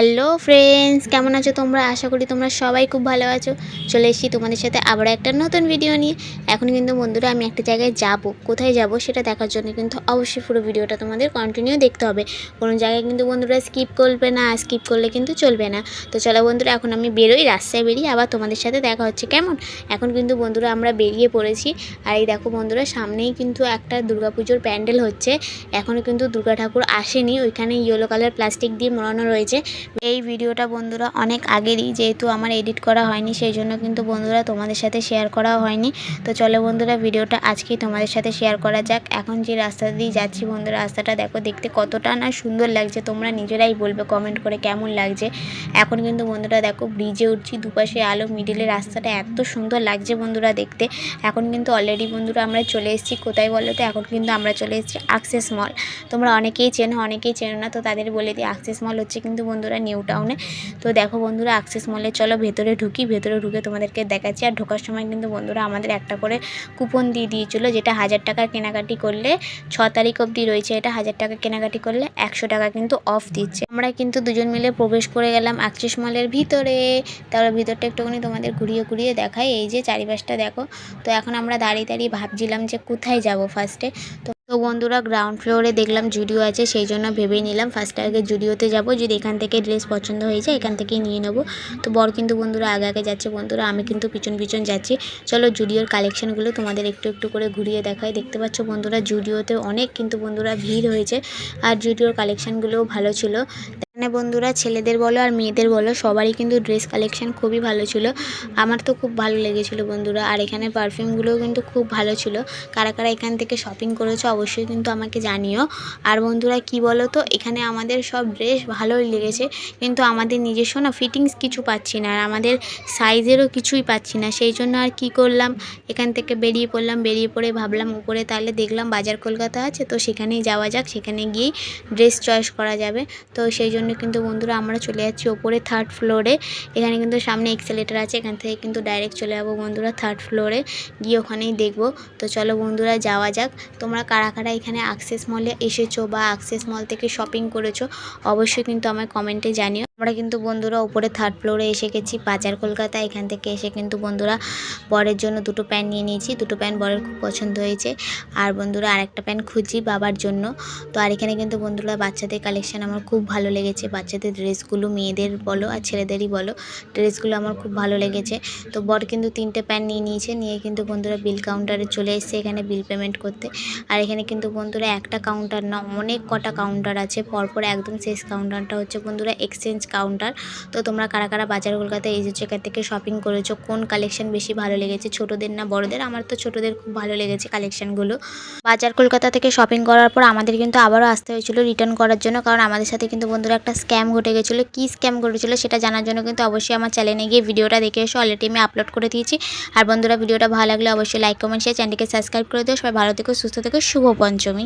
Hello friends, কেমন আছো তোমরা? আশা করি তোমরা সবাই খুব ভালো আছো। চলে এসেছি তোমাদের সাথে আবার একটা নতুন ভিডিও নিয়ে। এখন কিন্তু বন্ধুরা আমি একটা জায়গায় যাব, কোথায় যাব সেটা দেখার জন্য কিন্তু অবশ্যই পুরো ভিডিওটা তোমাদের কন্টিনিউ দেখতে হবে। কোনো জায়গায় কিন্তু বন্ধুরা স্কিপ করবে না, স্কিপ করলে কিন্তু চলবে না। তো চলো বন্ধুরা, এখন আমি বেরোই, রাস্তায় বেরিয়ে আবার তোমাদের সাথে দেখা হচ্ছে কেমন। এখন কিন্তু বন্ধুরা আমরা বেরিয়ে পড়েছি। আর এই দেখো বন্ধুরা, সামনেই কিন্তু একটা দুর্গাপুজোর প্যান্ডেল হচ্ছে। এখনও কিন্তু দুর্গা ঠাকুর আসেনি, ওইখানে ইয়েলো কালার প্লাস্টিক দিয়ে মোড়ানো রয়েছে। এই ভিডিওটা বন্ধুরা অনেক আগেরই, যেহেতু আমার এডিট করা হয়নি সেই জন্য কিন্তু বন্ধুরা তোমাদের সাথে শেয়ার করা হয়নি। তো চলো বন্ধুরা, ভিডিওটা আজকেই তোমাদের সাথে শেয়ার করা যাক। এখন যে রাস্তা দিয়ে যাচ্ছি বন্ধুরা, রাস্তাটা দেখো, দেখতে কতটা না সুন্দর লাগছে, তোমরা নিজেরাই বলবে কমেন্ট করে কেমন লাগছে। এখন কিন্তু বন্ধুরা দেখো, ব্রিজে উঠছি, দুপাশে আলো, মিডিলে রাস্তাটা এত সুন্দর লাগছে বন্ধুরা দেখতে। এখন কিন্তু অলরেডি বন্ধুরা আমরা চলে এসেছি কোথায় বলো তো? এখন কিন্তু আমরা চলে এসেছি অ্যাক্সেস মল। তোমরা অনেকেই চেনো, অনেকেই চেনো না, তো তাদের বলে দিই অ্যাক্সেস মল হচ্ছে কিন্তু বন্ধুরা নিউ টাউনে। তো দেখো বন্ধুরা, অ্যাক্সেস মলে চলো ভেতরে ঢুকি, ভেতরে ঢুকে তোমাদেরকে দেখাচ্ছি। আর ঢোকার সময় কিন্তু বন্ধুরা আমাদের একটা করে কুপন দিয়ে দিয়েছিলো, যেটা 1000 টাকার কেনাকাটি করলে, 6 তারিখ অবধি রয়েছে এটা, 1000 টাকা কেনাকাটি করলে 100 টাকা কিন্তু অফ দিচ্ছে। আমরা কিন্তু দুজন মিলে প্রবেশ করে গেলাম অ্যাক্সেস মলের ভিতরে। তারপর ভিতরটা একটুখানি তোমাদের ঘুরিয়ে ঘুরিয়ে দেখাই, এই যে চারিপাশটা দেখো। তো এখন আমরা দাঁড়িয়ে দাঁড়িয়ে ভাবছিলাম যে কোথায় যাব ফার্স্টে। তো বন্ধুরা গ্রাউন্ড ফ্লোরে দেখলাম জুডিও আছে, সেই জন্য ভেবেই নিলাম ফার্স্টে আগে জুডিওতে যাব, যদি এখান থেকে ড্রেস পছন্দ হয়ে যায় এখান থেকেই নিয়ে নেবো। তো বর কিন্তু বন্ধুরা আগে আগে যাচ্ছে বন্ধুরা, আমি কিন্তু পিছন পিছন যাচ্ছি। চলো জুডিওর কালেকশানগুলো তোমাদের একটু একটু করে ঘুরিয়ে দেখাই। দেখতে পাচ্ছ বন্ধুরা, জুডিওতে অনেক কিন্তু বন্ধুরা ভিড় হয়েছে, আর জুডিওর কালেকশানগুলোও ভালো ছিল। এখানে বন্ধুরা ছেলেদের বলো আর মেয়েদের বলো সবারই কিন্তু ড্রেস কালেকশান খুবই ভালো ছিল, আমার তো খুব ভালো লেগেছিলো বন্ধুরা। আর এখানে পারফিউমগুলোও কিন্তু খুব ভালো ছিল। কারা কারা এখান থেকে শপিং করেছো অবশ্যই কিন্তু আমাকে জানিও। আর বন্ধুরা কি বলো তো, এখানে আমাদের সব ড্রেস ভালোই লেগেছে, কিন্তু আমাদের নিজস্ব না ফিটিংস কিছু পাচ্ছি না, আর আমাদের সাইজেরও কিছুই পাচ্ছি না। সেই জন্য আর কি করলাম, এখান থেকে বেরিয়ে পড়লাম। বেরিয়ে পড়ে ভাবলাম উপরে তাহলে দেখলাম বাজার কলকাতা আছে, তো সেখানেই যাওয়া যাক, সেখানে গিয়েই ড্রেস চয়েস করা যাবে। তো সেই জন্য কিন্তু বন্ধুরা আমরা চলে যাচ্ছি ওপরে 3rd ফ্লোরে। এখানে কিন্তু সামনে এক্সেলেটার আছে, এখান থেকে কিন্তু ডাইরেক্ট চলে যাবো বন্ধুরা 3rd ফ্লোরে, গিয়ে ওখানেই দেখবো। তো চলো বন্ধুরা যাওয়া যাক। তোমরা কারা কারা এখানে অ্যাক্সেস মলে এসেছো বা অ্যাক্সেস মল থেকে শপিং করেছো অবশ্যই কিন্তু আমায় কমেন্টে জানিও। আমরা কিন্তু বন্ধুরা উপরে 3rd ফ্লোরে এসে গেছি বাজার কলকাতা। এখান থেকে এসে কিন্তু বন্ধুরা বরের জন্য দুটো প্যান্ট নিয়ে নিয়েছি, দুটো প্যান্ট বরের খুব পছন্দ হয়েছে। আর বন্ধুরা আরেকটা প্যান্ট খুঁজছি বাবার জন্য। তো আর এখানে কিন্তু বন্ধুরা বাচ্চাদের কালেকশান আমার খুব ভালো লেগেছে, বাচ্চাদের ড্রেসগুলো, মেয়েদের বলো আর ছেলেদেরই বলো, ড্রেসগুলো আমার খুব ভালো লেগেছে। তো বর কিন্তু 3টে প্যান্ট নিয়ে নিয়েছে, নিয়ে কিন্তু বন্ধুরা বিল কাউন্টারে চলে এসেছে এখানে বিল পেমেন্ট করতে। আর এখানে কিন্তু বন্ধুরা একটা কাউন্টার না, অনেক কটা কাউন্টার আছে পরপর। একদম শেষ কাউন্টারটা হচ্ছে বন্ধুরা এক্সচেঞ্জ কাউন্টার। তো তোমরা কারা কারা বাজার কলকাতায় এই জায়গা থেকে শপিং করেছো, কোন কালেকশন বেশি ভালো লেগেছে, ছোটোদের না বড়দের? আমার তো ছোটোদের খুব ভালো লেগেছে কালেকশানগুলো। বাজার কলকাতা থেকে শপিং করার পর আমাদের কিন্তু আবারও আসতে হয়েছিল রিটার্ন করার জন্য, কারণ আমাদের সাথে কিন্তু বন্ধুরা একটা স্ক্যাম ঘটে গেছিলো। কী স্ক্যাম ঘটেছিলো সেটা জানার জন্য কিন্তু অবশ্যই আমার চ্যানেলে গিয়ে ভিডিওটা দেখে এসো, অলরেডি আমি আপলোড করে দিয়েছি। আর বন্ধুরা ভিডিওটা ভালো লাগলে অবশ্যই লাইক কমেন্ট শেয়ার, চ্যানেলটিকে সাবস্ক্রাইব করে দিও। সবাই ভালো থেকো, সুস্থ থেকো, শুভ পঞ্চমী।